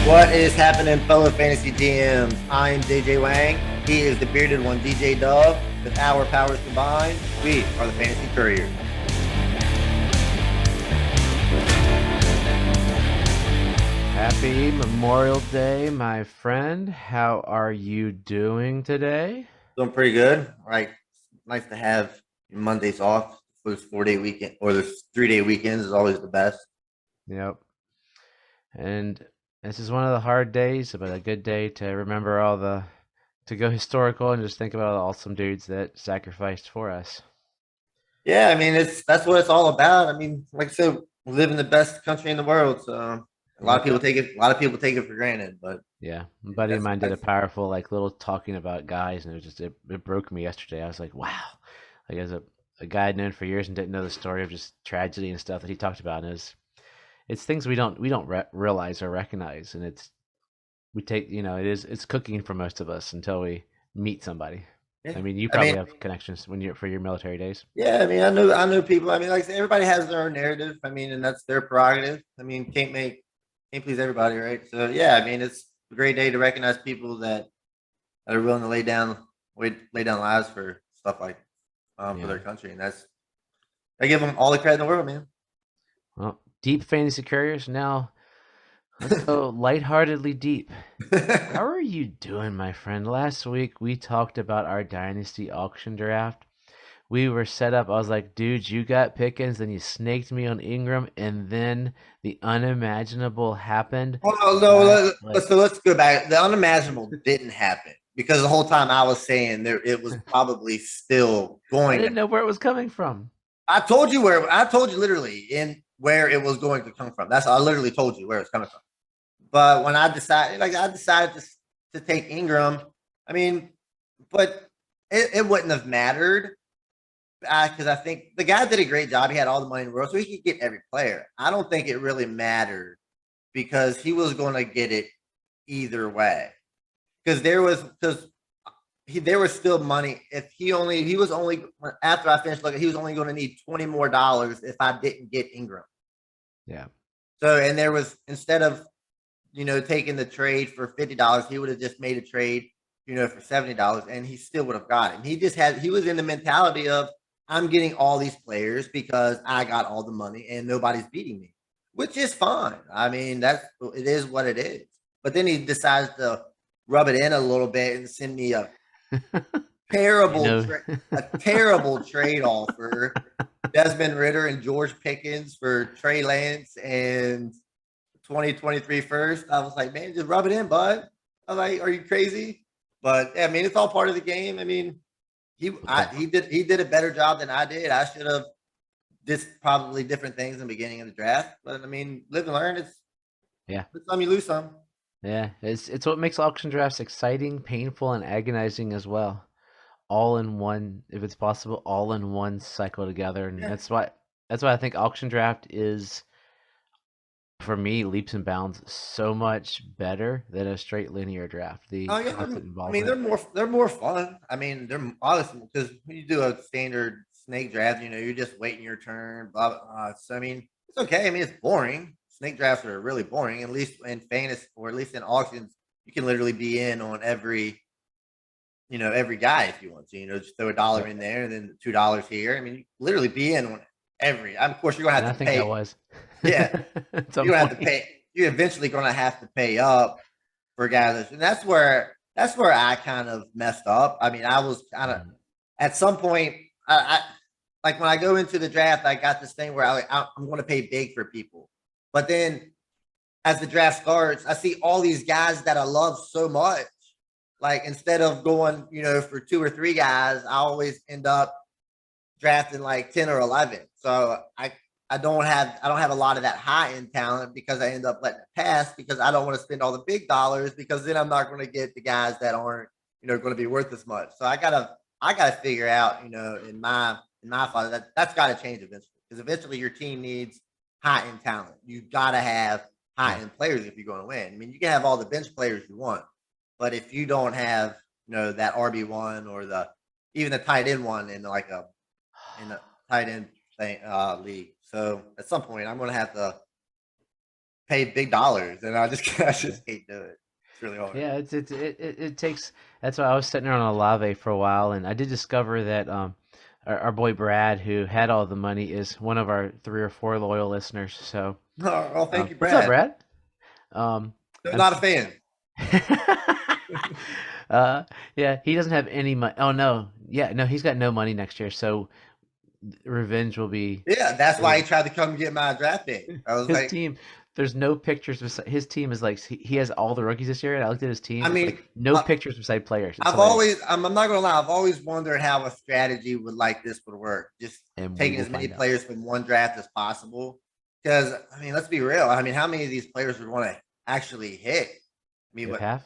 What is happening, fellow fantasy GMs? I'm DJ Wang. He is the bearded one, DJ Dove. With our powers combined, we are the Fantasy Couriers. Happy Memorial Day, my friend. How are you doing today? Doing pretty good. Right. Nice to have Mondays off. Those 4-day weekend or those 3-day weekends is always the best. Yep. And this is one of the hard days, but a good day to remember to go historical and just think about all the awesome dudes that sacrificed for us. Yeah, I mean that's what it's all about. I mean, like I said, we live in the best country in the world, so a lot of Yep. people take it. A lot of people take it for granted, but Yeah. A buddy of mine did a that's powerful little talking about guys, and it broke me yesterday. I was like, wow. Like as a guy I'd known for years and didn't know the story of just tragedy and stuff that he talked about, and it's things we don't realize or recognize, and we take it's cooking for most of us until we meet somebody. yeah. I mean, you I probably mean, have connections when you're for your military days. yeah, I mean, I know people. I mean, like I said, everybody has their own narrative. I mean, and that's their prerogative. I mean, can't please everybody, right? So yeah, I mean, it's a great day to recognize people that are willing to lay down lives for stuff like for Yeah. their country, and I give them all the credit in the world, man. Well, deep fantasy carriers. Now let's go lightheartedly deep. How are you doing, my friend? Last week we talked about our dynasty auction draft. We were set up. I was like, dude, you got Pickens, then you snaked me on Ingram, and then the unimaginable happened. Oh no, let's go back. The unimaginable didn't happen because the whole time I was saying there it was probably still I going to. didn't know where it was coming from. I told you literally in where it was going to come from. I literally told you where it's coming from. But when I decided to take Ingram, I mean, but it wouldn't have mattered because I think the guy did a great job. He had all the money in the world, so he could get every player. I don't think it really mattered because he was going to get it either way. There was still money. If he was only after I finished looking, he was only going to need $20 more if I didn't get Ingram. Yeah. So and there was instead of taking the trade for $50, he would have just made a trade, for $70, and he still would have got him. He was in the mentality of I'm getting all these players because I got all the money and nobody's beating me, which is fine. I mean, it is what it is. But then he decides to rub it in a little bit and send me a You terrible, know, a terrible trade offer. Desmond Ritter and George Pickens for Trey Lance and 2023 first. I was like, man, just rub it in, bud. I was like, are you crazy? But yeah, I mean, it's all part of the game. I mean, he did a better job than I did. I should have did probably different things in the beginning of the draft. But I mean, live and learn. It's yeah. win some, you lose some. Yeah. It's what makes auction drafts exciting, painful, and agonizing as well. All in one, if it's possible, all in one cycle together. And Yeah. that's why I think auction draft is, for me, leaps and bounds so much better than a straight linear draft. The Oh yeah, constant I mean involvement. they're more fun. I mean they're honestly because when you do a standard snake draft, you're just waiting your turn. Blah blah. So I mean it's okay. I mean it's boring. Snake drafts are really boring. At least in fantasy or at least in auctions, you can literally be in on every guy if you want to. Just throw $1 Yep. in there and then $2 here. I mean, you literally be in on every. Of course, you're gonna And have I to think I pay. was Yeah, at some you're gonna have to point. pay. You're eventually gonna have to pay up for guys, and that's where I kind of messed up. I mean, I was kind of Mhm. at some point. I like when I go into the draft, I got this thing where I'm going to pay big for people, but then as the draft starts, I see all these guys that I love so much. Like instead of going, for two or three guys, I always end up drafting like 10 or 11. So I don't have a lot of that high end talent because I end up letting it pass because I don't want to spend all the big dollars because then I'm not going to get the guys that aren't, going to be worth as much. So I gotta figure out, in my thought that's got to change eventually because eventually your team needs high end talent. You got to have high Yeah. end players if you're going to win. I mean, you can have all the bench players you want, but if you don't have, that RB1 or even the tight end one in a tight end thing league. So at some point I'm gonna have to pay big dollars, and I just I just can't do it. It's really hard. Yeah, it takes. That's why I was sitting there on Olave for a while, and I did discover that our boy Brad, who had all the money, is one of our 3 or 4 loyal listeners. So, Oh, thank you, what's up, Brad. Brad? Um, I'm I'm not a fan. uh, yeah, he doesn't have any money. Oh no, yeah, no, he's got no money next year. So revenge will be Yeah, that's why his, he tried to come get my draft pick. I was his like, team. There's no pictures beside his team is like he has all the rookies this year, and I looked at his I team. It's mean, like no pictures beside players. It's I've hilarious, always, I'm not gonna lie, I've always wondered how a strategy would like this would work. Just and we taking will as many find out. players from one draft as possible. Because I mean, let's be real. I mean, how many of these players would want to actually hit? I mean, If what? half.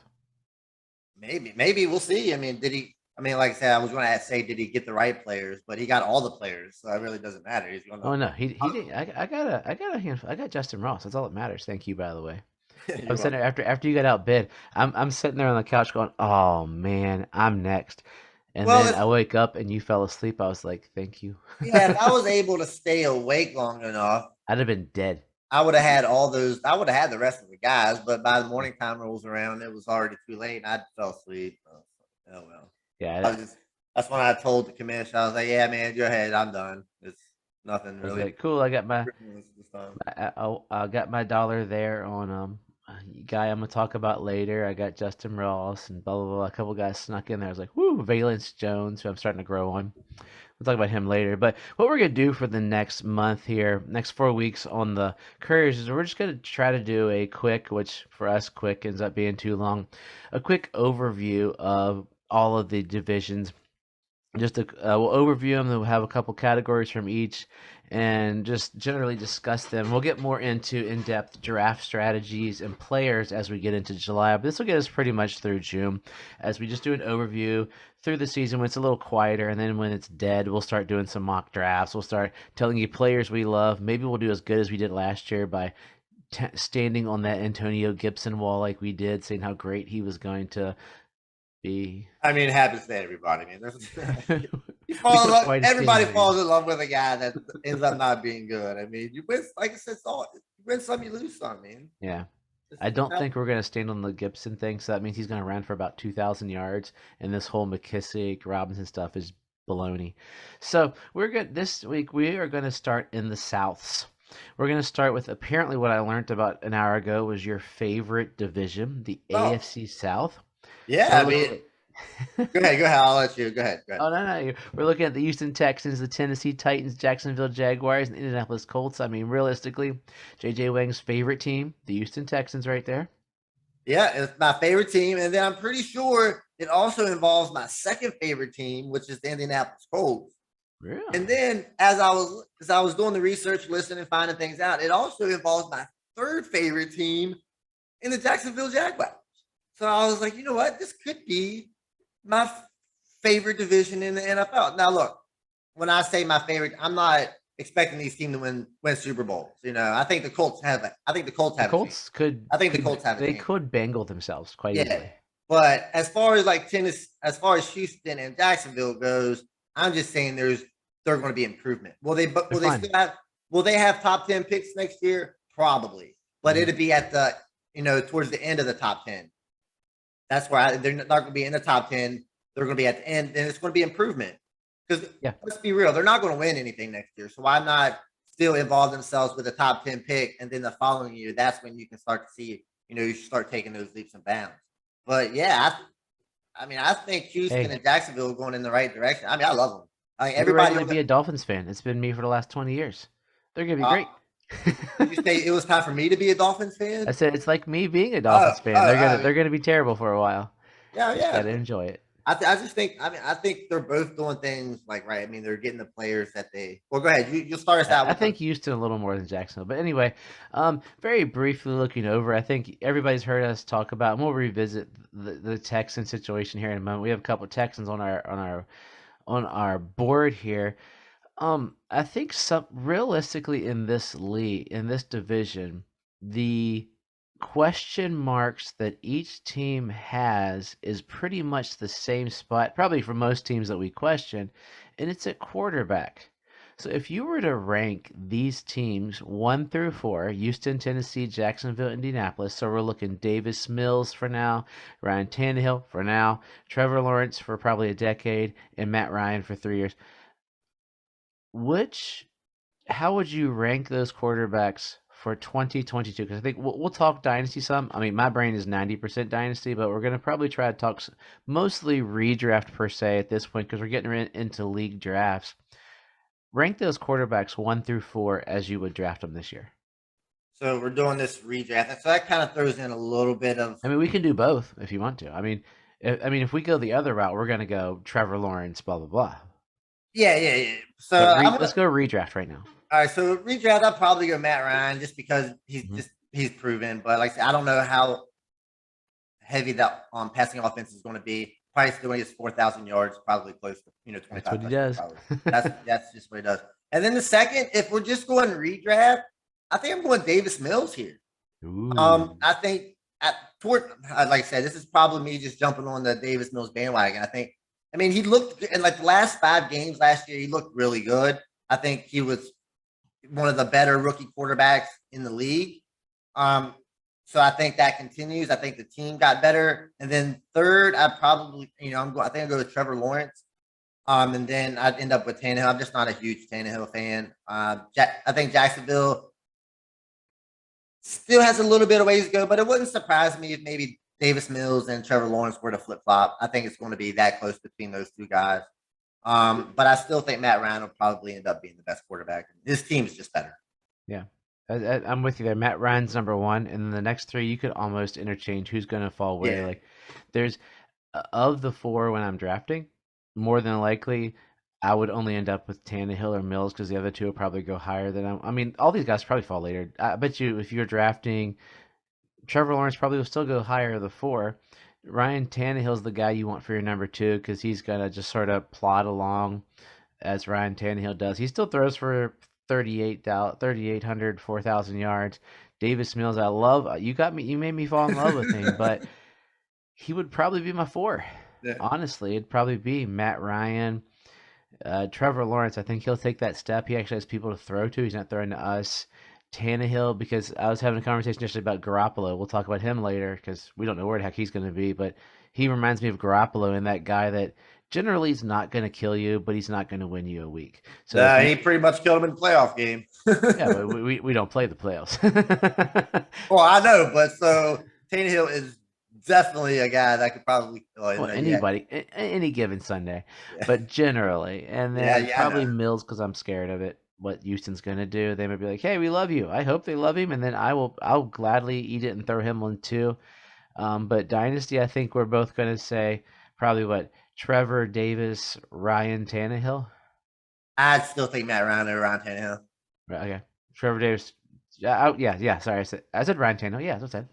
Maybe we'll see. I mean, did he? I mean, like I said, I was going to say, did he get the right players? But he got all the players, so it really doesn't matter. He's going to. Oh no, he didn't. I got a handful. I got Justin Ross. That's all that matters. Thank you, by the way. I'm You're sitting welcome. there after you got outbid. I'm sitting there on the couch going, oh man, I'm next. And Well, then if I wake up and you fell asleep. I was like, thank you. yeah, if I was able to stay awake long enough, I'd have been dead. I would have had all those. I would have had the rest of the guys, but by the morning time rolls around, it was already too late, and I fell asleep. Oh well. I Yeah, was just. That's when I told the commission. I was like, "Yeah, man, go ahead. I'm done. It's nothing I was really like, cool. I got my this time." I got my dollar there on a guy I'm gonna talk about later. I got Justin Ross and blah blah blah. A couple guys snuck in there. I was like, woo, Valence Jones, who I'm starting to grow on. We'll talk about him later. But what we're gonna do for the next month here, next 4 weeks on the Couriers, is we're just gonna try to do a quick, which for us quick ends up being too long, a quick overview of all of the divisions. Just we'll overview them. Then we'll have a couple categories from each, and just generally discuss them. We'll get more into in-depth draft strategies and players as we get into July. But this will get us pretty much through June, as we just do an overview through the season when it's a little quieter, and then when it's dead, we'll start doing some mock drafts. We'll start telling you players we love. Maybe we'll do as good as we did last year by standing on that Antonio Gibson wall like we did, saying how great he was going to be. I mean, it happens to everybody. I mean, there's you We fall in put love. quite a Everybody stinging on you. falls in love with a guy that ends up not being good. I mean, you win. Like I said, it's all, you win some, you lose some. Man, Yeah. it's, I it's don't how, think we're going to stand on the Gibson thing, so that means he's going to run for about 2,000 yards, and this whole McKissick, Robinson stuff is baloney. So we're good. This week we are going to start in the Souths. We're going to start with apparently what I learned about an hour ago was your favorite division, the oh AFC South. So yeah. we're I looking mean, at go ahead. Go ahead. I'll let you. Go ahead. Go ahead. Oh no, no! We're looking at the Houston Texans, the Tennessee Titans, Jacksonville Jaguars, and Indianapolis Colts. I mean, realistically, JJ Wang's favorite team, the Houston Texans, right there. Yeah, it's my favorite team, and then I'm pretty sure it also involves my second favorite team, which is the Indianapolis Colts. And Really? then as I was doing the research, listening, finding things out, it also involves my third favorite team in the Jacksonville Jaguars. So I was like, you know what, this could be my favorite division in the NFL. Now, look, when I say my favorite, I'm not expecting these teams to win Super Bowls. You know, I think the Colts have a, I think the Colts The have a chance. Colts could I think the could Colts have a they chance. could bangle themselves quite Yeah. easily. But as far as like tennis, as far as Houston and Jacksonville goes, I'm just saying there's going to be improvement. They're Will they fine. still have will they have top 10 picks next year? Probably. But Hmm. it'll be at the towards the end of the top 10. That's where they're not going to be in the top 10. They're going to be at the end, and it's going to be improvement. Because Yeah. let's be real, they're not going to win anything next year. So why not still involve themselves with a top 10 pick, and then the following year, that's when you can start to see, you start taking those leaps and bounds. But yeah, I mean, I think Houston Hey, and Jacksonville are going in the right direction. I mean, I love them. I mean, you're ready everybody to on be the. a Dolphins fan. It's been me for the last 20 years. They're gonna be Uh, great. did you say it was time for me to be a Dolphins I fan? said it's like me being a Oh, Dolphins fan. oh, They're I gonna mean, they're gonna be terrible for a while. yeah, You just yeah. gotta enjoy it. I just think. I mean, I think they're both doing things like right. I mean, they're getting the players that they. Well, go ahead. You start us out I with them. think Houston a little more than Jacksonville. But anyway, very briefly looking over, I think everybody's heard us talk about, and we'll revisit the Texan situation here in a moment. We have a couple of Texans on our board here. I think some realistically in this league, in this division, the question marks that each team has is pretty much the same spot, probably for most teams that we question, and it's at quarterback. So if you were to rank these teams 1 through 4, Houston, Tennessee, Jacksonville, Indianapolis, so we're looking Davis Mills for now, Ryan Tannehill for now, Trevor Lawrence for probably a decade, and Matt Ryan for 3 years. How would you rank those quarterbacks for 2022? Because I think we'll talk dynasty some. I mean, my brain is 90% dynasty, but we're going to probably try to talk mostly redraft per se at this point because we're getting into league drafts. Rank those quarterbacks 1 through 4 as you would draft them this year. So we're doing this redraft. So that kind of throws in a little bit of. I mean, we can do both if you want to. I mean, if we go the other route, we're going to go Trevor Lawrence, blah, blah, blah. Yeah. So let's go redraft right now. All right, so redraft, I'll probably go Matt Ryan just because he's proven. But like I said, I don't know how heavy that passing offense is going to be. Probably still gets 4,000 yards, probably close to 25. That's what he does. That's just what he does. And then the second, if we're just going redraft, I think I'm going Davis Mills here. Ooh. I think like I said, this is probably me just jumping on the Davis Mills bandwagon. I mean, he looked in like the last 5 games last year, he looked really good. I think he was one of the better rookie quarterbacks in the league. So I think that continues. I think the team got better. And then third, I probably, I think I'll go with Trevor Lawrence. And then I'd end up with Tannehill. I'm just not a huge Tannehill fan. I think Jacksonville still has a little bit of ways to go, but it wouldn't surprise me if maybe Davis Mills and Trevor Lawrence were to flip-flop. I think it's going to be that close between those two guys. But I still think Matt Ryan will probably end up being the best quarterback. His team is just better. Yeah, I'm with you there. Matt Ryan's number 1, and then the next 3 you could almost interchange who's going to fall where. Yeah. Like, there's of the 4 when I'm drafting, more than likely I would only end up with Tannehill or Mills because the other 2 will probably go higher than I mean, all these guys probably fall later. I bet you if you're drafting, Trevor Lawrence probably will still go higher of the 4. Ryan Tannehill's the guy you want for your number 2 because he's going to just sort of plod along as Ryan Tannehill does. He still throws for 3,800, 4,000 yards. Davis Mills, I love. You made me fall in love with him, but he would probably be my 4. Yeah. Honestly, it'd probably be Matt Ryan. Trevor Lawrence, I think he'll take that step. He actually has people to throw to. He's not throwing to us. Tannehill, because I was having a conversation yesterday about Garoppolo. We'll talk about him later because we don't know where the heck he's going to be, but he reminds me of Garoppolo and that guy that generally is not going to kill you, but he's not going to win you a week. So he pretty much killed him in the playoff game. Yeah, but we don't play the playoffs. Well, I know, but so Tannehill is definitely a guy that could probably kill anybody any given Sunday, but generally, and then probably Mills because I'm scared of it. What Houston's gonna do? They might be like, "Hey, we love you." I hope they love him, and then I'll gladly eat it and throw him on 2. But dynasty, I think we're both gonna say probably Trevor Davis, Ryan Tannehill. I'd still think Matt Ryan over Ryan Tannehill. Right, okay, Trevor Davis. Yeah. Sorry, I said Ryan Tannehill. Yeah, that's what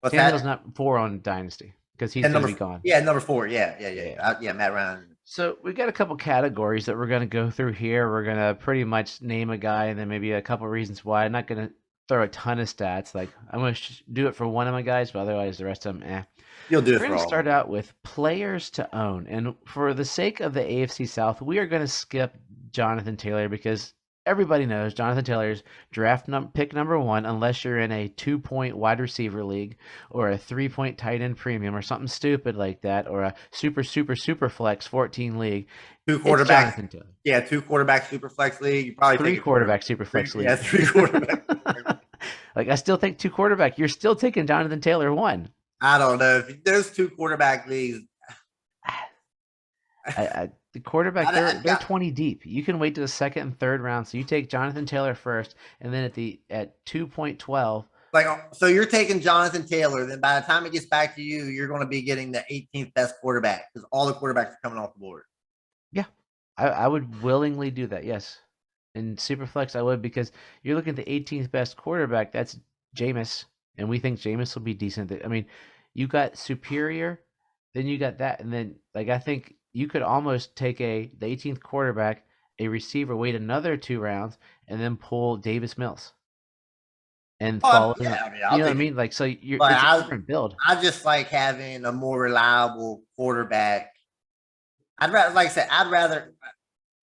I said. Tannehill's not 4 on dynasty because he's gonna be gone. Yeah, number 4. Yeah. Matt Ryan. So we got a couple categories that we're going to go through here. We're going to pretty much name a guy and then maybe a couple reasons why. I'm not going to throw a ton of stats. Like I'm going to do it for one of my guys, but otherwise the rest of them, You'll do it for all. We're going to start out with players to own. And for the sake of the AFC South, we are going to skip Jonathan Taylor because everybody knows Jonathan Taylor's pick number 1 unless you're in a 2-point wide receiver league or a 3-point tight end premium or something stupid like that or a super flex 14 league. 2 quarterback. Yeah, 2 quarterback super flex league. You probably 3 quarterback super flex league. Yeah, 3 quarterback. Like I still think 2 quarterback. You're still taking Jonathan Taylor 1. I don't know if there's 2 quarterback leagues. The quarterback, they're 20 deep. You can wait to the 2nd and 3rd round. So you take Jonathan Taylor first, and then at 2.12. So you're taking Jonathan Taylor. Then by the time it gets back to you, you're going to be getting the 18th best quarterback because all the quarterbacks are coming off the board. Yeah, I would willingly do that. Yes, in Superflex I would because you're looking at the 18th best quarterback. That's Jameis, and we think Jameis will be decent. I mean, you got superior, then you got that, and then I think you could almost take the 18th quarterback, a receiver, wait another 2 rounds, and then pull Davis Mills. And follow him. You know what I mean? It's a different build. I just like having a more reliable quarterback. I'd rather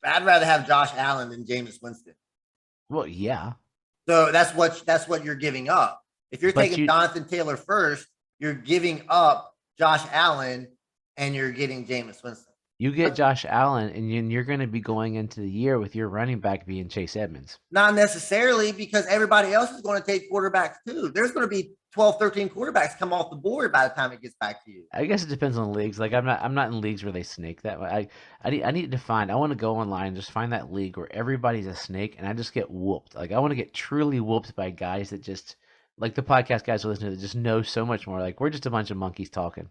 I'd rather have Josh Allen than Jameis Winston. Well, yeah, So that's what you're giving up. If you're but taking Jonathan Taylor first, you're giving up Josh Allen and you're getting Jameis Winston. you get Josh Allen, and you're going to be going into the year with your running back being Chase Edmonds. Not necessarily, because everybody else is going to take quarterbacks too. There's going to be 12, 13 quarterbacks come off the board by the time it gets back to you. I guess it depends on leagues. Like I'm not in leagues where they snake that way. I need to find. I want to go online and just find that league where everybody's a snake, and I just get whooped. Like I want to get truly whooped by guys that just like the podcast guys who listen to that just know so much more. Like we're just a bunch of monkeys talking,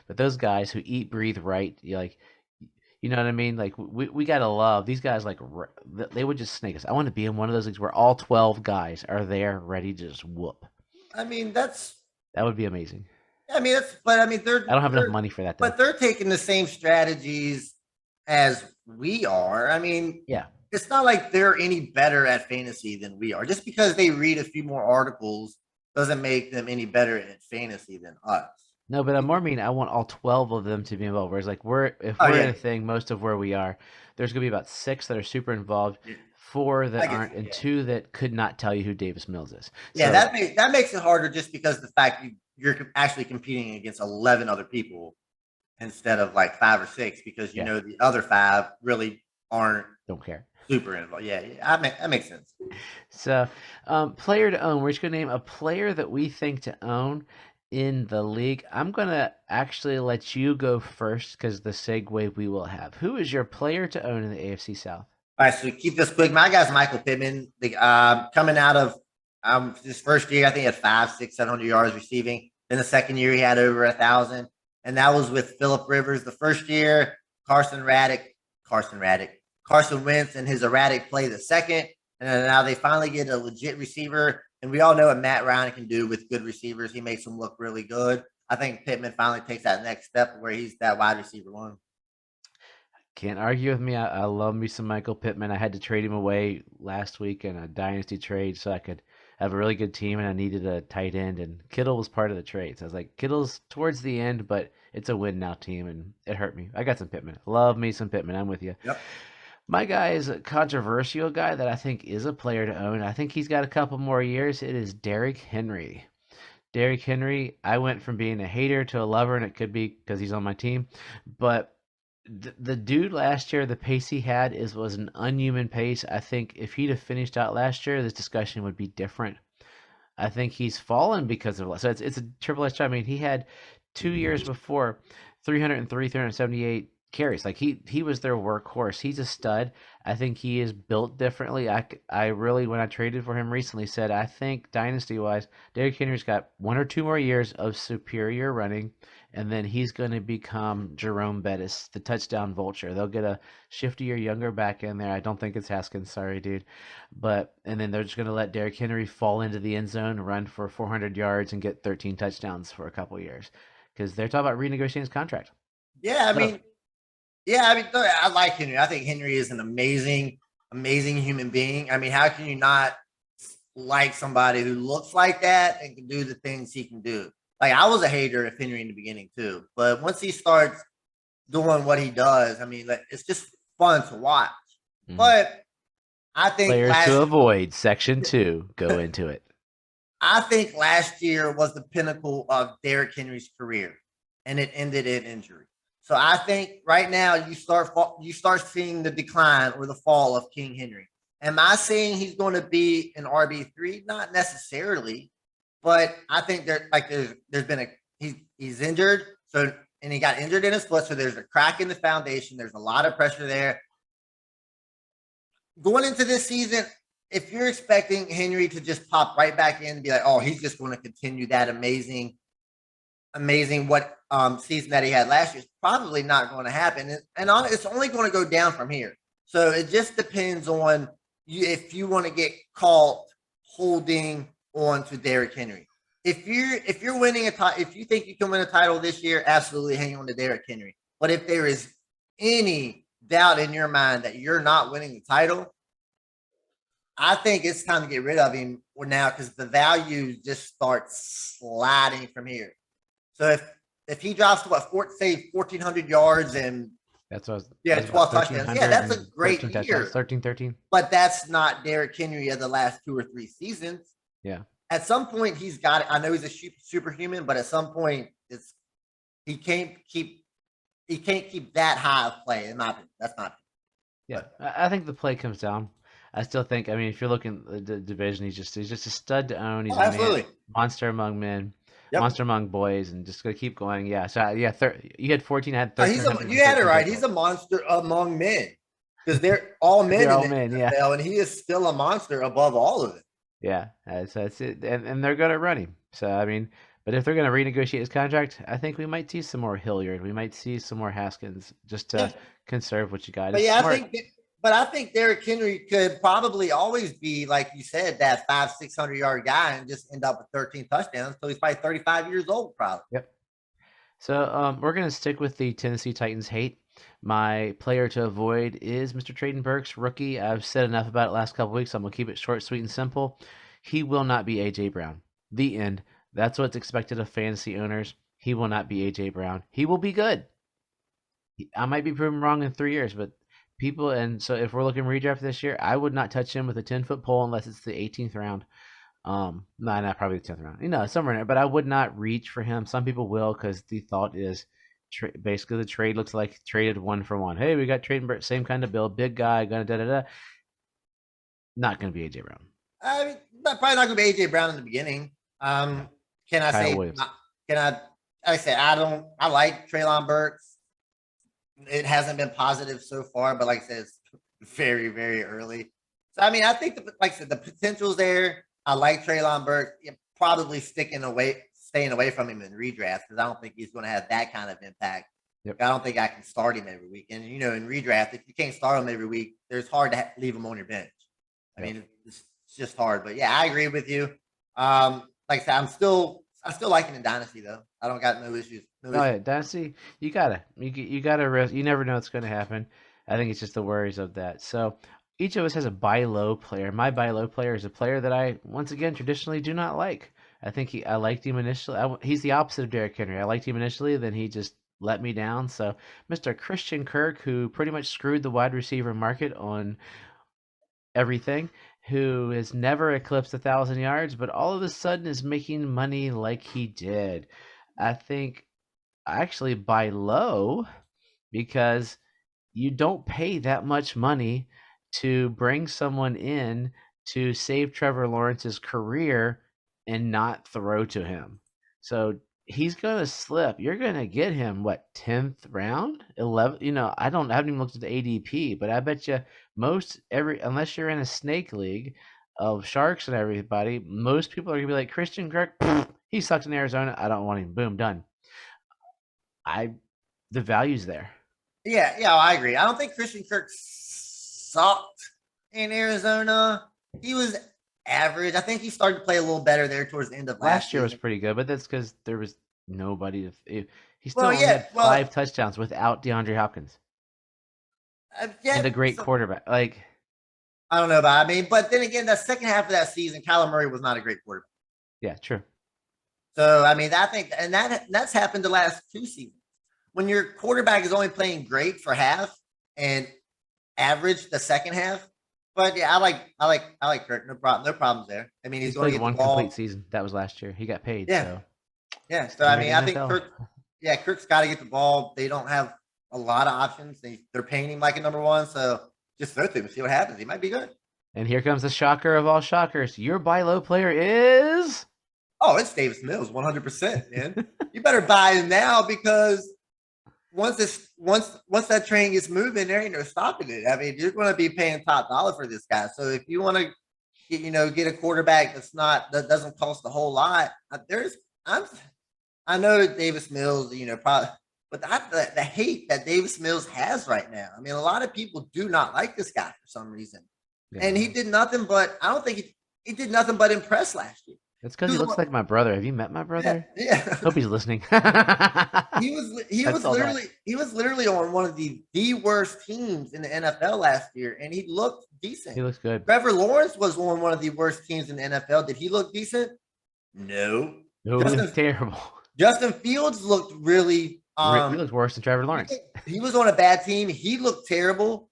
but those guys who eat, breathe right, you know what I mean? Like we gotta love these guys. Like they would just snake us. I want to be in one of those leagues where all 12 guys are there, ready to just whoop. I mean, That would be amazing. but I mean, I don't have enough money for that though. but they're taking the same strategies as we are. I mean, Yeah. it's not like they're any better at fantasy than we are. Just because they read a few more articles doesn't make them any better at fantasy than us. No, but I'm more mean. I want all 12 of them to be involved. Whereas, like, if Oh, we're in yeah. a thing, most of where we are, there's gonna be about 6 that are super involved, Yeah. 4 I that get aren't, you, and yeah. 2 that could not tell you who Davis Mills is. Yeah, So, that makes it harder just because the fact you're actually competing against 11 other people instead of like 5 or 6, because you Yeah. know the other 5 really aren't don't care. super involved. Yeah, that makes sense. So, player to own. We're just gonna name a player that we think to own in the league. I'm gonna actually let you go first because the segue we will have. Who is your player to own in the AFC South? All right, so keep this quick. My guy's Michael Pittman. Coming out of his first year, I think he had 5, 6, 700 yards receiving. Then the second year, he had over 1,000, and that was with Phillip Rivers. The first year, Carson Wentz, and his erratic play the second, and then now they finally get a legit receiver. And we all know what Matt Ryan can do with good receivers. He makes them look really good. I think Pittman finally takes that next step where he's that wide receiver one. Can't argue with me. I love me some Michael Pittman. I had to trade him away last week in a dynasty trade so I could have a really good team, and I needed a tight end, and Kittle was part of the trade. So I was like, Kittle's towards the end, but it's a win now team, and it hurt me. I got some Pittman. Love me some Pittman. I'm with you. Yep. My guy is a controversial guy that I think is a player to own. I think he's got a couple more years. It is Derrick Henry. Derrick Henry, I went from being a hater to a lover, and it could be because he's on my team. But the dude last year, the pace he had was an unhuman pace. I think if he'd have finished out last year, this discussion would be different. I think he's fallen because of so it's a triple H. I mean, he had 2 years before 303, 378 carries. Like he was their workhorse. He's a stud. I think he is built differently. I really, when I traded for him recently, said I think dynasty wise, Derrick Henry's got 1 or 2 more years of superior running, and then he's going to become Jerome Bettis, the touchdown vulture. They'll get a shiftier, younger back in there. I don't think it's Haskins. Sorry, dude. And then they're just going to let Derrick Henry fall into the end zone, run for 400 yards, and get 13 touchdowns for a couple years because they're talking about renegotiating his contract. Yeah, I mean, I like Henry. I think Henry is an amazing, amazing human being. I mean, how can you not like somebody who looks like that and can do the things he can do? Like, I was a hater of Henry in the beginning too, but once he starts doing what he does, I mean, like, it's just fun to watch. Mhm. But I think Players to avoid, section 2. Go into it. I think last year was the pinnacle of Derrick Henry's career, and it ended in injury. So I think right now you start seeing the decline or the fall of King Henry. Am I saying he's going to be an RB3? Not necessarily, but I think there's been he's injured, and he got injured in his foot, so there's a crack in the foundation. There's a lot of pressure there. Going into this season, if you're expecting Henry to just pop right back in and be like, oh, he's just going to continue that amazing season that he had last year, it's probably not going to happen. And it's only going to go down from here. So it just depends on you if you want to get caught holding on to Derrick Henry. If you're winning if you think you can win a title this year, absolutely hang on to Derrick Henry. But if there is any doubt in your mind that you're not winning the title, I think it's time to get rid of him now because the value just starts sliding from here. So if he drops to 1,400 yards and That's what I was, Yeah, that was about 12 touchdowns. Yeah, that's a great 13 year. touchdowns, 13. But that's not Derrick Henry of the last 2 or 3 seasons. Yeah. At some point, he's got it. I know he's a superhuman, but at some point, he can't keep that high of play. In my opinion, that's not. Yeah, I think the play comes down. I still think. I mean, if you're looking at the division, he's just a stud to own. He's a man, Absolutely. monster among men, Yep. monster among boys, and just gonna keep going. Yeah. So you had 14. I had 13. You had it right. He's a monster among men because they're all men They're all in the men, NFL, yeah. and he is still a monster above all of it. Yeah, that's it, and they're gonna run him. So I mean, but if they're gonna renegotiate his contract, I think we might see some more Hilliard. We might see some more Haskins just to conserve what you got. But It's yeah, smart. I think Derrick Henry could probably always be, like you said, that 500-600 yard guy and just end up with 13 touchdowns until he's probably 35 years old, probably. Yep. So we're gonna stick with the Tennessee Titans hate. My player to avoid is Mr. Traden Burks, rookie. I've said enough about it last couple weeks. So I'm gonna keep it short, sweet, and simple. He will not be AJ Brown. The end. That's what's expected of fantasy owners. He will not be AJ Brown. He will be good. I might be proven wrong in 3 years, but people, and so if we're looking redraft this year, I would not touch him with a 10-foot pole unless it's the 18th round. No, not probably the 10th round. Somewhere in there. But I would not reach for him. Some people will because the thought is basically the trade looks like traded 1-for-1. Hey, we got Traden Burks, same kind of build, big guy, gonna da. Not gonna be AJ Brown. I mean, probably not going to be AJ Brown in the beginning. Can I Kyle say? Williams. I like Treylon Burks. It hasn't been positive so far, but like I said, it's very, very early. So I mean, I think like I said, the potential's there. I like Treylon Burks. Probably staying away from him in redraft because I don't think he's going to have that kind of impact. Yep. I don't think I can start him every week. And in redraft, if you can't start him every week, it's hard to leave him on your bench. I mean, it's just hard. But yeah, I agree with you. Like I said, I still like him in Dynasty though. I don't got no issues. Yeah, Dynasty, you gotta risk. You never know what's gonna happen. I think it's just the worries of that. So each of us has a buy low player. My buy low player is a player that I once again traditionally do not like. I liked him initially. He's the opposite of Derrick Henry. I liked him initially, then he just let me down. So Mr. Christian Kirk, who pretty much screwed the wide receiver market on everything, who has never eclipsed 1,000 yards, but all of a sudden is making money like he did. I think I actually buy low because you don't pay that much money to bring someone in to save Trevor Lawrence's career and not throw to him. So he's gonna slip. You're gonna get him 10th round, 11. I haven't even looked at the ADP, but I bet you unless you're in a snake league of sharks and everybody, most people are gonna be like Christian Kirk. He sucks in Arizona. I don't want him. Boom, done. The value's there. Yeah, I agree. I don't think Christian Kirk sucked in Arizona. He was average. I think he started to play a little better there towards the end of last year. season. Was pretty good, but that's because there was nobody. He still had 5 touchdowns without DeAndre Hopkins. And a great quarterback. Like, I don't know about. But then again, the second half of that season, Kyler Murray was not a great quarterback. Yeah, true. So I think, and that's happened the last 2 seasons. When your quarterback is only playing great for half and average the second half. But yeah, I like Kirk. No problems there. I mean, he's going to get one the ball. complete season. That was last year. He got paid. Yeah. So. Yeah. So I think Kirk's got to get the ball. They don't have a lot of options. They're paying him like a number 1. So just throw to him and see what happens. He might be good. And here comes the shocker of all shockers. Your buy low player is. Oh, it's Davis Mills, 100%, man. You better buy him now because once that train gets moving, there ain't no stopping it. I mean, you're going to be paying top dollar for this guy. So if you want to, get a quarterback that doesn't cost a whole lot, I know Davis Mills, probably, but the hate that Davis Mills has right now. I mean, a lot of people do not like this guy for some reason, and he did nothing but. I don't think he did nothing but impress last year. It's because he looks like my brother. Have you met my brother? Yeah. Hope he's listening. He was literally on one of the worst teams in the NFL last year, and he looked decent. He looks good. Trevor Lawrence was on one of the worst teams in the NFL. Did he look decent? No. No, he was terrible. Justin Fields looked really He looked worse than Trevor Lawrence. He was on a bad team. He looked terrible.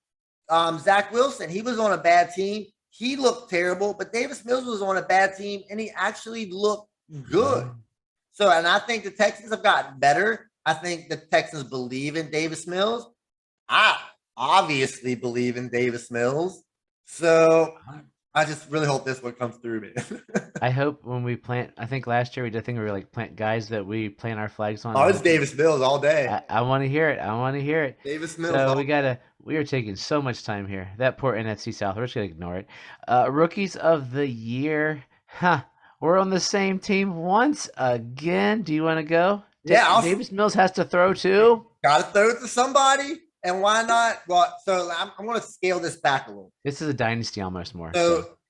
Zach Wilson, he was on a bad team. He looked terrible, but Davis Mills was on a bad team and he actually looked good. So, and I think the Texans have gotten better. I think the Texans believe in Davis Mills. I obviously believe in Davis Mills. So I just really hope this one comes through, man. I hope when we plant, I think last year we did a thing where we like plant guys that we plant our flags on. Oh, it's Davis Mills all day. I want to hear it. I want to hear it. Davis Mills. So we are taking so much time here. That poor NFC South. We're just going to ignore it. Rookies of the year. We're on the same team once again. Do you want to go? Yeah. Davis Mills has to throw too. Got to throw it to somebody. And why not? Well, so I'm going to scale this back a little. This is a dynasty almost more.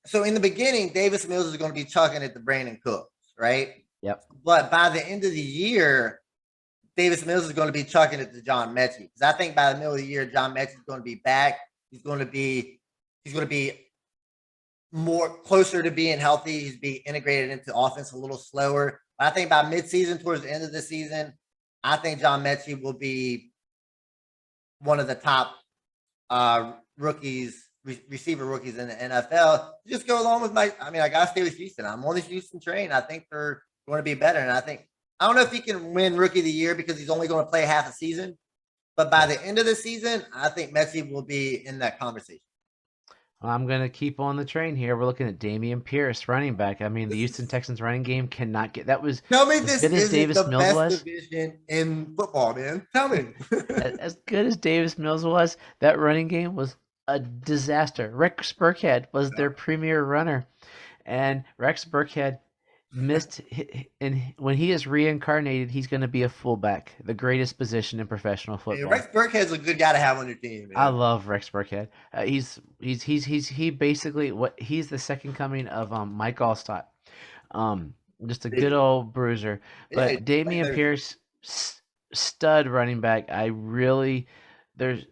So in the beginning, Davis Mills is going to be chucking it to Brandon Cooks, right? Yep. But by the end of the year, Davis Mills is going to be chucking it to John Mechie. Because I think by the middle of the year, John Mechie is going to be back. He's going to be more closer to being healthy. He's being integrated into offense a little slower. But I think by midseason, towards the end of the season, I think John Mechie will be one of the top receiver rookies in the NFL. Just go along with I got to stay with Houston. I'm on the Houston train. I think they're going to be better. And I don't know if he can win rookie of the year because he's only going to play half a season. But by the end of the season, I think Mechie will be in that conversation. I'm going to keep on the train here. We're looking at Dameon Pierce, running back. I mean, the Houston Texans running game cannot get that was. Tell me this is the best division in football, man. Tell me. As good as Davis Mills was, that running game was a disaster. Rex Burkhead was their premier runner, and Rex Burkhead missed. And when he is reincarnated, he's going to be a fullback, the greatest position in professional football. Hey, Rex Burkhead's a good guy to have on your team, man. I love Rex Burkhead. He's basically he's the second coming of Mike Allstott. Just a good old bruiser. But yeah, Dameon Pierce, stud running back. There's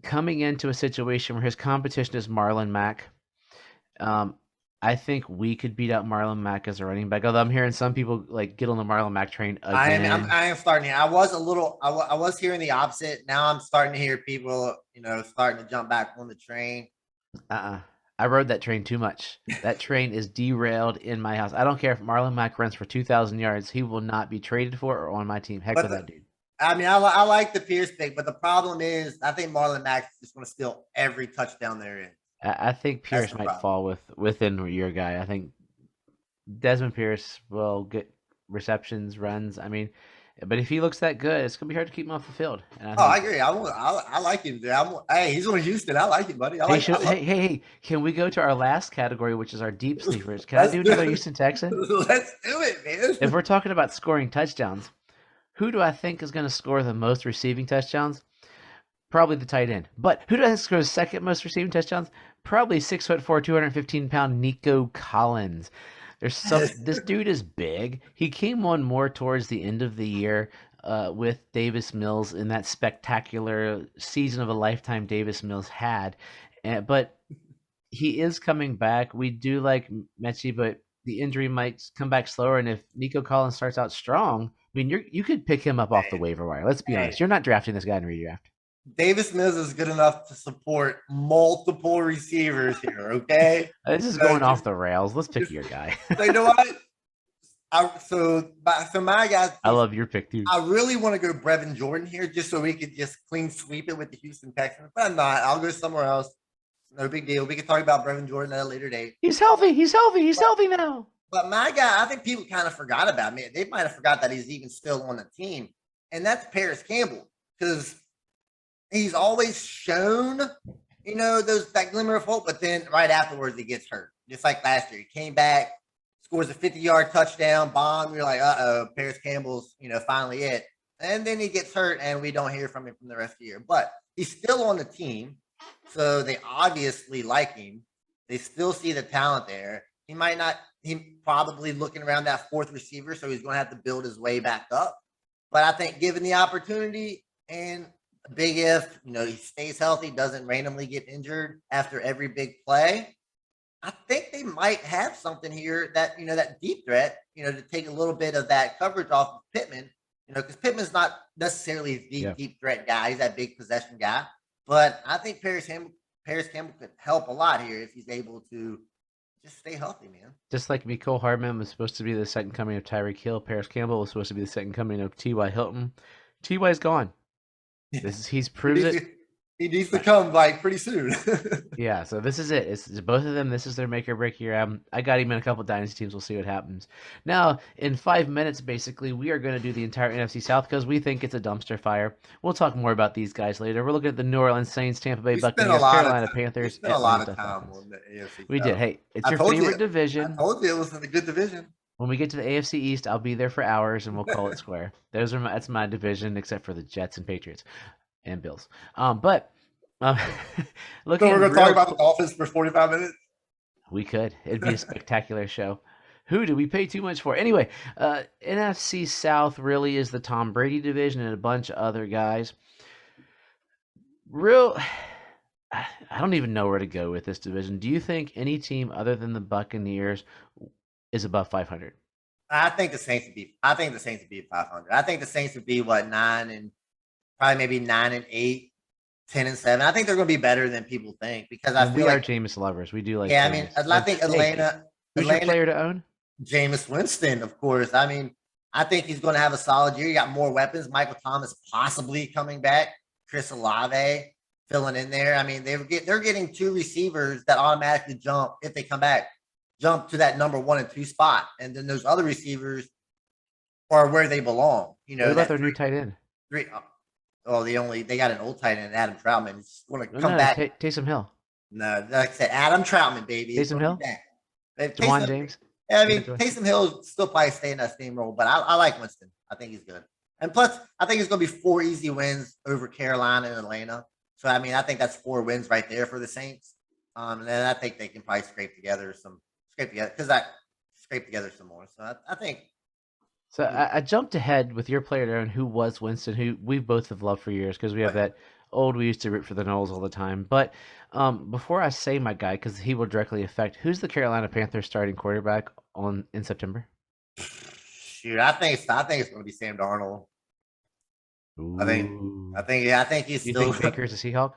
coming into a situation where his competition is Marlon Mack. I think we could beat out Marlon Mack as a running back. Although I'm hearing some people like get on the Marlon Mack train again. I am starting. I was hearing the opposite. Now I'm starting to hear people, starting to jump back on the train. I rode that train too much. That train is derailed in my house. I don't care if Marlon Mack runs for 2,000 yards. He will not be traded for or on my team. Heck with that dude. I mean, I like the Pierce pick, but the problem is I think Marlon Mack is just going to steal every touchdown there is. I think Pierce might fall within your guy. I think Desmond Pierce will get receptions, runs. I mean, but if he looks that good, it's gonna be hard to keep him off the field. And I agree. I like him. Hey, he's on Houston. I like him, buddy. Hey, can we go to our last category, which is our deep sleepers? Can I do another Houston Texan? Let's do it, man. If we're talking about scoring touchdowns, who do I think is going to score the most receiving touchdowns? Probably the tight end. But who do I think scores second most receiving touchdowns? Probably 6'4", 215-pound Nico Collins. This dude is big. He came on more towards the end of the year with Davis Mills in that spectacular season of a lifetime Davis Mills had. But he is coming back. We do like Mechie, but the injury might come back slower. And if Nico Collins starts out strong, I mean, you could pick him up off the waiver wire. Let's be honest. You're not drafting this guy in redraft. Davis Mills is good enough to support multiple receivers here, okay? This is going off the rails. Let's pick your guy. So you know what? So my guys, I love your pick too. I really want to go Brevin Jordan here just so we could just clean sweep it with the Houston Texans. But I'm not. I'll go somewhere else. No big deal. We can talk about Brevin Jordan at a later date. He's healthy. He's healthy now. But my guy, I think people kind of forgot about me. They might have forgot that he's even still on the team. And that's Paris Campbell. Because he's always shown, that glimmer of hope, but then right afterwards he gets hurt. Just like last year. He came back, scores a 50-yard touchdown, bomb. You're like, Paris Campbell's, finally it. And then he gets hurt and we don't hear from him from the rest of the year. But he's still on the team. So they obviously like him. They still see the talent there. He's probably looking around that fourth receiver, so he's going to have to build his way back up. But I think given the opportunity and big if, he stays healthy, doesn't randomly get injured after every big play, I think they might have something here that, that deep threat, to take a little bit of that coverage off of Pittman because Pittman's not necessarily the Yeah. deep threat guy. He's that big possession guy. But I think Paris Campbell could help a lot here if he's able to just stay healthy, man. Just like Mecole Hardman was supposed to be the second coming of Tyreek Hill, Paris Campbell was supposed to be the second coming of T.Y. Hilton. T.Y.'s gone. He's He proved needs it. to, he needs to come like pretty soon. Yeah, so this is it. It's both of them. This is their make or break year. I got him in a couple dynasty teams. We'll see what happens. Now, in 5 minutes, basically, we are going to do the entire NFC South because we think it's a dumpster fire. We'll talk more about these guys later. We're looking at the New Orleans Saints, Tampa Bay we spent a Buccaneers, lot of Carolina time. We Panthers, spent a lot Atlanta of time Falcons. on the AFC We did. South. Hey, it's I your told you. favorite I division. told you it was a good division. When we get to the AFC East, I'll be there for hours and we'll call it square. That's my division, except for the Jets and Patriots and Bills. But So looking we're at going to talk real, about the Dolphins for 45 minutes. we could. It'd be a spectacular show. Who do we pay too much for? Anyway, NFC South really is the Tom Brady division and a bunch of other guys. Real, I don't even know where to go with this division. Do you think any team other than the Buccaneers is above 500? I think the Saints would be. I think the Saints would be 500. I think the Saints would be what 9 and probably maybe 9-8, 10-7. I think they're going to be better than people think because I And feel we are like Jameis lovers. We do like. yeah. I mean, Jameis. I think Hey, who's your Atlanta, player to own? Jameis Winston, of course. I mean, I think he's going to have a solid year. You got more weapons. Michael Thomas possibly coming back. Chris Olave filling in there. I mean, they're getting two receivers that automatically jump if they come back, jump to that number 1 and 2 spot, and then those other receivers are where they belong. What about their new tight end? Three. Oh, they got an old tight end, Adam Troutman. He's going to No, come no, back. Taysom Hill, No, like I said, Adam Troutman, baby. He's Taysom gonna be Hill, back. Jawan James. I mean, Taysom Hill still probably stay in that same role, but I like Winston. I think he's good. And plus, I think it's going to be 4 easy wins over Carolina and Atlanta. So, I mean, I think that's 4 wins right there for the Saints. And then I think they can probably scrape together some more. So I think. So I jumped ahead with your player to own, who was Winston, who we both have loved for years because we have that old. We used to root for the Knowles all the time. But before I say my guy, because he will directly affect, who's the Carolina Panthers starting quarterback in September? Shoot, I think it's going to be Sam Darnold. Ooh. I think he's Do you still. think Baker's a Seahawk?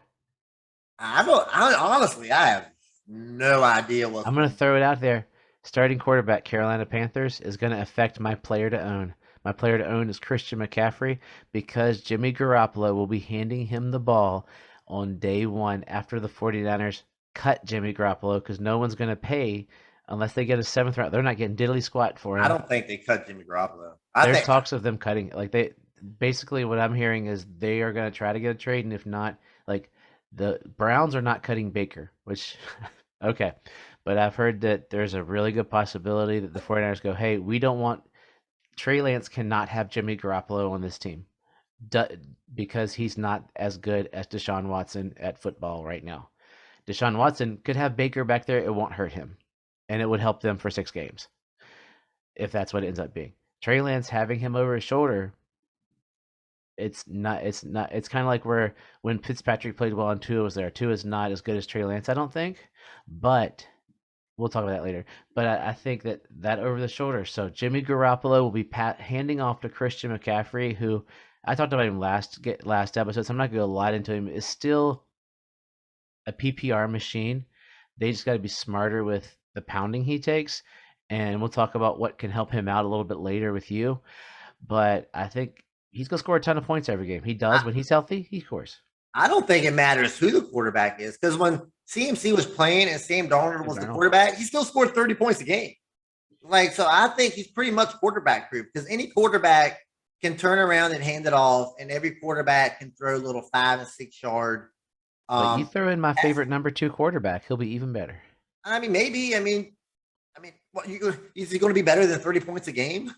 Honestly, I have no idea what. I'm going to throw it out there. Starting quarterback, Carolina Panthers, is going to affect my player to own. My player to own is Christian McCaffrey because Jimmy Garoppolo will be handing him the ball on day 1 after the 49ers cut Jimmy Garoppolo because no one's going to pay unless they get a 7th round. They're not getting diddly squat for him. I don't think they cut Jimmy Garoppolo. There's talks of them cutting. Like they basically what I'm hearing is they are going to try to get a trade, and if not, like the Browns are not cutting Baker, which okay. But I've heard that there's a really good possibility that the 49ers go, hey, we don't want Trey Lance cannot have Jimmy Garoppolo on this team because he's not as good as Deshaun Watson at football right now. Deshaun Watson could have Baker back there. It won't hurt him. And it would help them for 6 games if that's what it ends up being. Trey Lance having him over his shoulder, it's kind of like when Fitzpatrick played well and Tua was there. Tua is not as good as Trey Lance, I don't think. But we'll talk about that later. But I think that over the shoulder. So Jimmy Garoppolo will be handing off to Christian McCaffrey, who I talked about him last episode, so I'm not going to go a lot into him. Is still a PPR machine. They just got to be smarter with the pounding he takes. And we'll talk about what can help him out a little bit later with you. But I think he's going to score a ton of points every game. He does. When he's healthy, he scores. I don't think it matters who the quarterback is because when CMC was playing and Sam Darnold was the quarterback, he still scored 30 points a game. So I think he's pretty much quarterback proof because any quarterback can turn around and hand it off, and every quarterback can throw a little 5 and 6 yard. But you throw in my favorite number 2 quarterback, he'll be even better. I mean, maybe. I mean, is he going to be better than 30 points a game?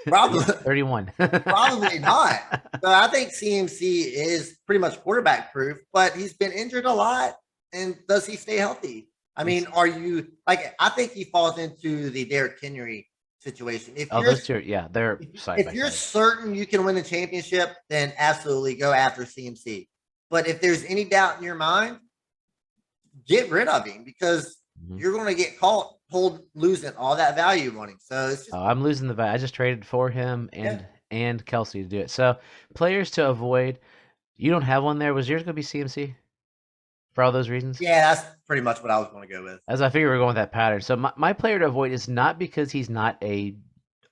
Probably 31. Probably not. So I think CMC is pretty much quarterback proof, but he's been injured a lot. And does he stay healthy? I mean, are you like? I think he falls into the Derrick Henry situation. Those two, yeah, they're side if you're side. certain you can win the championship, then absolutely go after CMC. But if there's any doubt in your mind, get rid of him because you're going to get losing all that value running. So it's just, I'm losing the value. I just traded for him, and and Kelsey to do it. So players to avoid. You don't have one there. Was yours going to be CMC for all those reasons? Yeah, that's pretty much what I was going to go with. As I figure we're going with that pattern. So my player to avoid is not because he's not a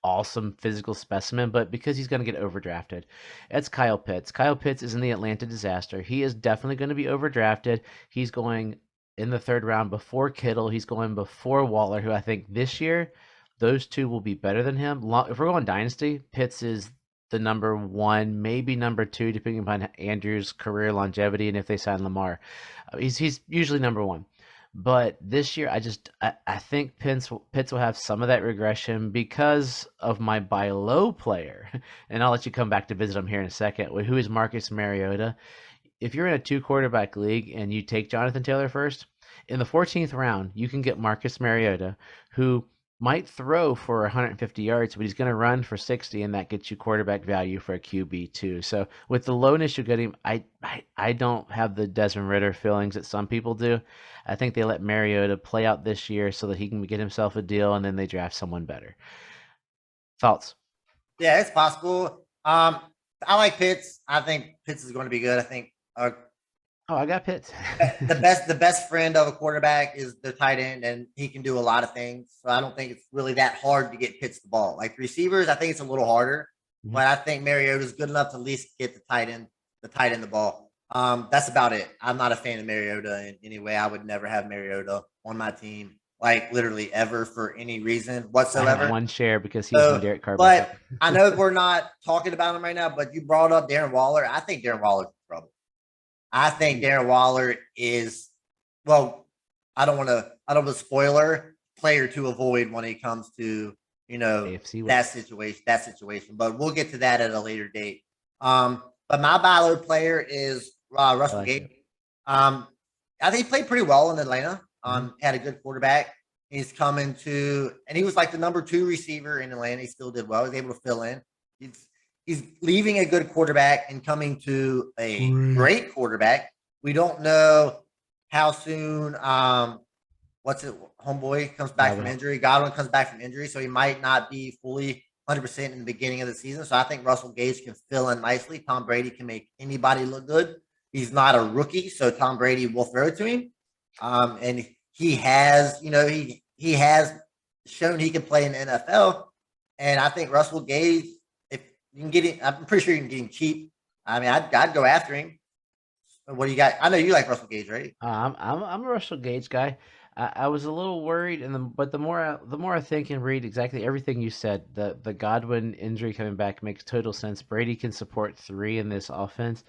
awesome physical specimen, but because he's going to get overdrafted. It's Kyle Pitts. Kyle Pitts is in the Atlanta disaster. He is definitely going to be overdrafted. He's going in the third round before Kittle. He's going before Waller, who I think this year those two will be better than him. If we're going dynasty, Pitts is the number one, maybe number two, depending upon Andrew's career longevity and if they sign Lamar. He's usually number one. But this year, I think Pitts will have some of that regression because of my buy low player, and I'll let you come back to visit him here in a second. Who is Marcus Mariota? If you're in a 2-quarterback league and you take Jonathan Taylor first, in the 14th round, you can get Marcus Mariota, who might throw for 150 yards, but he's going to run for 60, and that gets you quarterback value for a QB too. So with the lowness you get him, I don't have the Desmond Ridder feelings that some people do. I think they let Mariota play out this year so that he can get himself a deal, and then they draft someone better. Thoughts? Yeah, it's possible. I like Pitts. I think Pitts is going to be good. I think I got Pitts. the best friend of a quarterback is the tight end, and he can do a lot of things. So I don't think it's really that hard to get Pitts the ball. Like receivers, I think it's a little harder, but I think Mariota is good enough to at least get the tight end the ball. That's about it. I'm not a fan of Mariota in any way. I would never have Mariota on my team, like literally ever for any reason whatsoever. I have one share because he's in Derek Carr. But I know we're not talking about him right now, but you brought up Darren Waller. I think Darren Waller's in trouble. I think Darren Waller is, well, I don't want to spoiler player to avoid when it comes to, AFC that situation. But we'll get to that at a later date. But my buy low player is Russell Gage. I think he played pretty well in Atlanta. Had a good quarterback. He's coming to, and he was like the number 2 receiver in Atlanta. He still did well. He was able to fill in. He's leaving a good quarterback and coming to a great quarterback. We don't know how soon homeboy comes back from injury. Godwin comes back from injury, so he might not be fully 100% in the beginning of the season. So I think Russell Gage can fill in nicely. Tom Brady can make anybody look good. He's not a rookie, so Tom Brady will throw it to him. And he has, he has shown he can play in the NFL. And I think Russell Gage, you can get him. I'm pretty sure you can get him cheap. I mean, I'd go after him. What do you got? I know you like Russell Gage, right? I'm a Russell Gage guy. I was a little worried, but the more I think and read exactly everything you said, the Godwin injury coming back makes total sense. Brady can support 3 in this offense.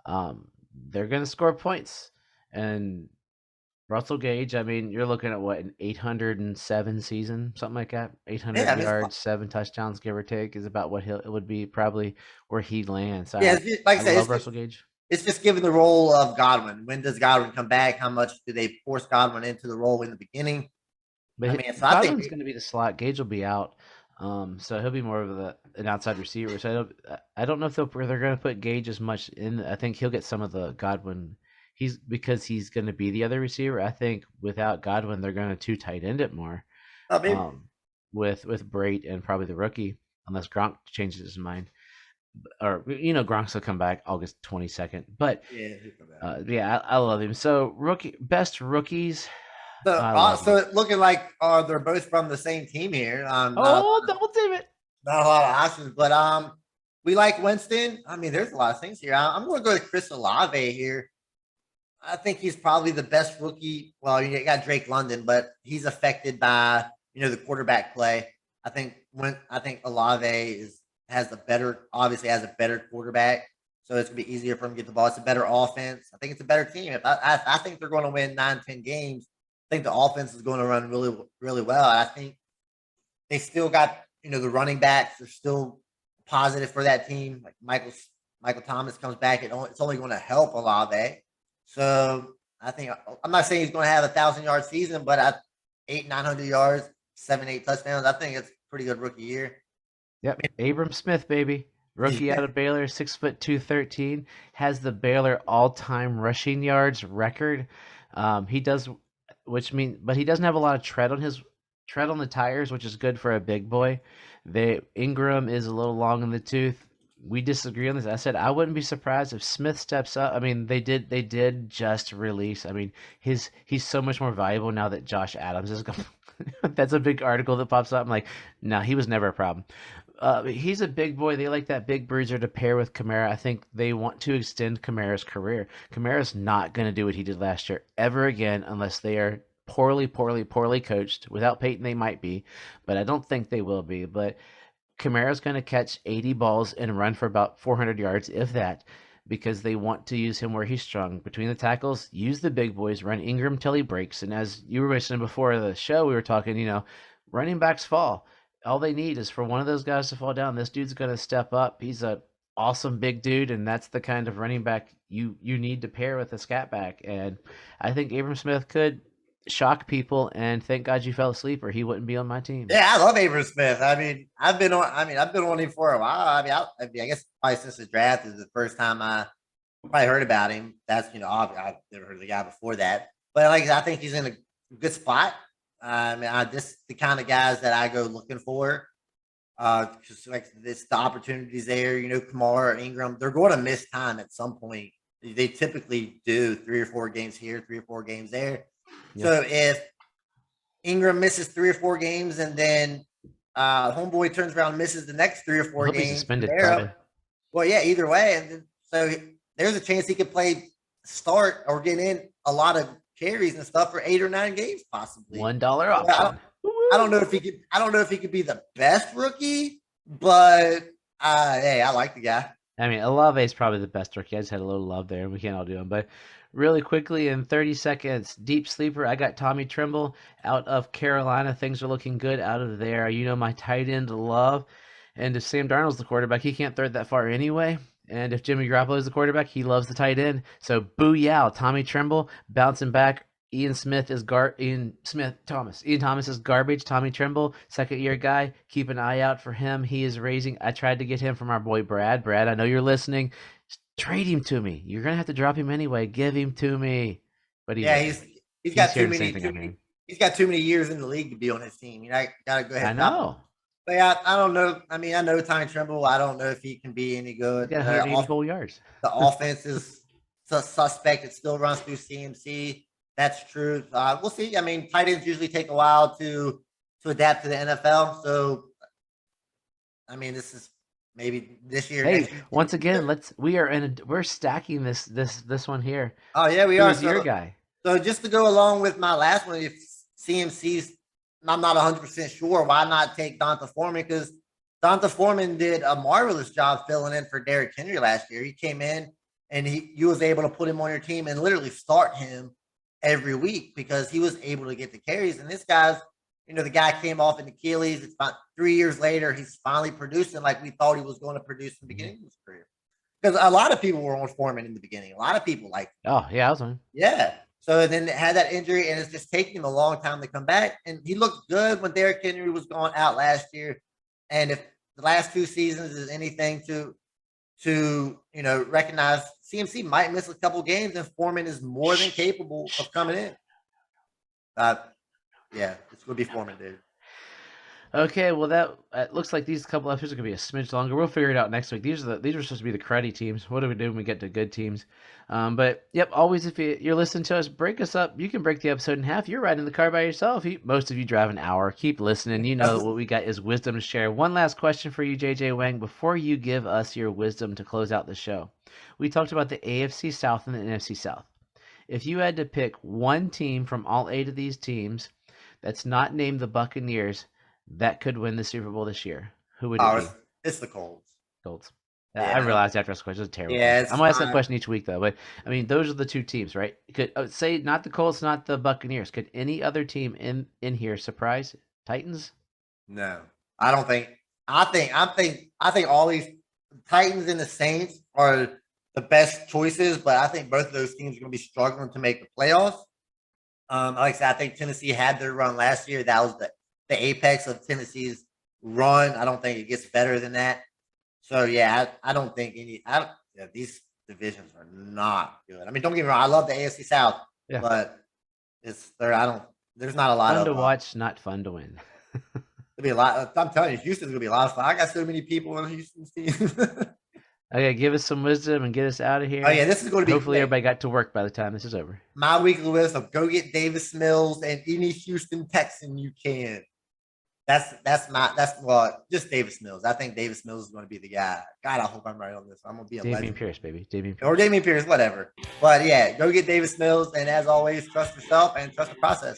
They're going to score points, and Russell Gage, I mean, you're looking at an 807 season, something like that. 800 yards, 7 touchdowns, give or take, is about what it would be probably where he lands. Yeah, like I said, love Russell Gage. It's just given the role of Godwin. When does Godwin come back? How much do they force Godwin into the role in the beginning? But Godwin's going to be the slot. Gage will be out, so he'll be more of an outside receiver. So I don't know if they're going to put Gage as much in. I think he'll get some of the Godwin. Because he's going to be the other receiver. I think without Godwin, they're going to 2 tight end it more. With Brait and probably the rookie, unless Gronk changes his mind. Or Gronk's will come back August 22nd. But I love him. So best rookies. So looking like they're both from the same team here. Double team it. Not a lot of options, but we like Winston. I mean, there's a lot of things here. I'm going to go with Chris Olave here. I think he's probably the best rookie. Well, you got Drake London, but he's affected by the quarterback play. I think Olave has a better quarterback, so it's gonna be easier for him to get the ball. It's a better offense. I think it's a better team. I think they're going to win 9-10 games. I think the offense is going to run really, really well. I think they still got the running backs are still positive for that team. Like Michael Thomas comes back, it's only going to help Olave. So I think I'm not saying he's going to have 1,000-yard season, but 800-900 yards, 7-8 touchdowns. I think it's a pretty good rookie year. Yep, Abram Smith, baby, rookie out of Baylor, 6'2", 213, has the Baylor all-time rushing yards record. He does, but he doesn't have a lot of tread on his tread on the tires, which is good for a big boy. Ingram is a little long in the tooth. We disagree on this. I said I wouldn't be surprised if Smith steps up. I mean, they did just release. I mean, he's so much more valuable now that Josh Adams is gone. That's a big article that pops up. I'm like, no, he was never a problem. He's a big boy. They like that big bruiser to pair with Kamara. I think they want to extend Kamara's career. Kamara's not going to do what he did last year ever again unless they are poorly coached. Without Peyton, they might be, but I don't think they will be. But Kamara's going to catch 80 balls and run for about 400 yards, if that, because they want to use him where he's strong. Between the tackles, use the big boys, run Ingram till he breaks. And as you were mentioning before the show, we were talking, running backs fall. All they need is for one of those guys to fall down. This dude's going to step up. He's a awesome big dude, and that's the kind of running back you need to pair with a scat back. And I think Abram Smith could shock people, and thank God you fell asleep or he wouldn't be on my team. Yeah, I love Abram Smith. I've been on him for a while. I guess probably since the draft is the first time I probably heard about him. That's I've never heard of the guy before that. But I think he's in a good spot. Just the kind of guys that I go looking for. Just like this, the opportunities there. Kamara, Ingram, they're going to miss time at some point. They typically do 3 or 4 games here, 3 or 4 games there. Yep. So if Ingram misses 3 or 4 games and then homeboy turns around and misses the next 3 or 4 games, suspended. Well, yeah, either way, and then, so there's a chance he could start or get in a lot of carries and stuff for 8 or 9 games possibly. $1 option. I don't know if he could. I don't know if he could be the best rookie, but hey, I like the guy. I mean, Olave is probably the best rookie. I just had a little love there, and we can't all do him. But really quickly, in 30 seconds, deep sleeper, I got Tommy Tremble out of Carolina. Things are looking good out of there. My tight end love. And if Sam Darnold's the quarterback, he can't throw it that far anyway. And if Jimmy Garoppolo is the quarterback, he loves the tight end. So booyah, Tommy Tremble bouncing back. Ian Thomas is garbage. Tommy Tremble, second-year guy. Keep an eye out for him. He is raising. I tried to get him from our boy Brad. Brad, I know you're listening. Trade him to me. You're gonna have to drop him anyway. Give him to me. But he's got too many. He's got too many years in the league to be on his team. Gotta go ahead. I know. But I don't know. I know Tommy Tremble. I don't know if he can be any good. He got 180 full yards. The offense is suspect. It still runs through CMC. That's true. We'll see. Tight ends usually take a while to adapt to the NFL. So, this is maybe this year. Hey, once again, we're stacking this one here. Oh yeah, we are. Who's your guy? So just to go along with my last one, if CMC's, I'm not 100% sure. Why not take Donta Foreman? Because Donta Foreman did a marvelous job filling in for Derrick Henry last year. He came in and you was able to put him on your team and literally start him every week because he was able to get the carries. And this guy's, the guy came off an Achilles. It's about 3 years later. He's finally producing like we thought he was going to produce in the beginning of his career. Because a lot of people were on Foreman in the beginning. A lot of people liked him. Oh, yeah, I was on. Yeah. So then it had that injury, and it's just taking him a long time to come back. And he looked good when Derrick Henry was going out last year. And if the last 2 seasons is anything to recognize, CMC might miss a couple games, and Foreman is more than capable of coming in. Yeah, it's going to be Foreman, dude. Okay, well, it looks like these couple episodes are going to be a smidge longer. We'll figure it out next week. These are supposed to be the cruddy teams. What do we do when we get to good teams? But, yep, always if you're listening to us, break us up. You can break the episode in half. You're riding the car by yourself. Most of you drive an hour. Keep listening. You know what we got is wisdom to share. One last question for you, JJ Wang, before you give us your wisdom to close out the show. We talked about the AFC South and the NFC South. If you had to pick one team from all 8 of these teams that's not named the Buccaneers that could win the Super Bowl this year, who would it be? It's the Colts. Colts. Yeah. I realized after this question, it's terrible. Yeah, I'm gonna ask that question each week though. But those are the 2 teams, right? Could say not the Colts, not the Buccaneers. Could any other team in here surprise Titans? No, I don't think. I think all these Titans and the Saints are the best choices, but I think both of those teams are going to be struggling to make the playoffs. Like I said, I think Tennessee had their run last year. That was the apex of Tennessee's run. I don't think it gets better than that. So yeah, I don't think these divisions are not good. Don't get me wrong. I love the AFC South, but There's not a lot Fun of to them. watch, not fun to win. It'll be a lot. I'm telling you, Houston's gonna be a lot of fun. I got so many people on Houston's team. Okay, give us some wisdom and get us out of here. Oh yeah, this is going to be Hopefully quick. everybody got to work by the time this is over. My weekly list of go get Davis Mills and any Houston Texan you can. Well, just Davis Mills. I think Davis Mills is going to be the guy. God, I hope I'm right on this. I'm going to be a Damian legend. Pierce, baby. Damian Pierce. Or Damian Pierce, whatever. But yeah, go get Davis Mills. And as always, trust yourself and trust the process.